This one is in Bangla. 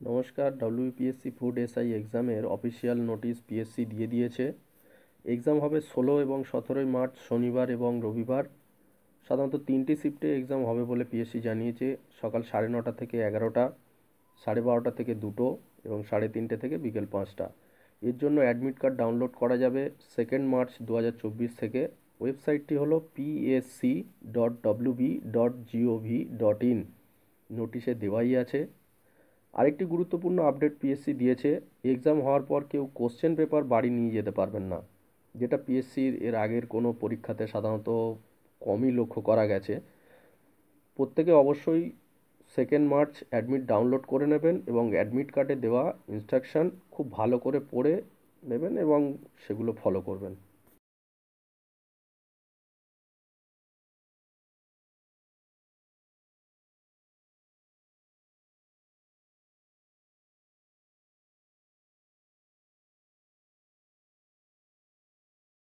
নমস্কার। ডব্লিউপিএসসি ফুড এসআই এক্সামের অফিসিয়াল নোটিশ পিএসসি দিয়ে দিয়েছে। এক্সাম হবে 16 এবং 17 মার্চ শনিবার এবং রবিবার। সাধারণত 3টি শিফটে এক্সাম হবে বলে পিএসসি জানিয়েছে। সকাল 9:30 থেকে 11টা, 12:30 থেকে 2টো এবং 3:30 থেকে বিকেল 5টা। এর জন্য অ্যাডমিট কার্ড ডাউনলোড করা যাবে 2 মার্চ 2024 থেকে। ওয়েবসাইটটি হলো psc.wb.gov.in। নোটিশে দেওয়াই আছে। আরেকটি গুরুত্বপূর্ণ আপডেট পিএসসি দিয়েছে, এক্সাম হওয়ার পর কেউ কোশ্চেন পেপার বাড়ি নিয়ে যেতে পারবেন না, যেটা পিএসসির এর আগের কোনো পরীক্ষাতে সাধারণত কমই লক্ষ্য করা গেছে। প্রত্যেকে অবশ্যই 2 মার্চ অ্যাডমিট ডাউনলোড করে নেবেন এবং অ্যাডমিট কার্ডে দেওয়া ইনস্ট্রাকশান খুব ভালো করে পড়ে নেবেন এবং সেগুলো ফলো করবেন।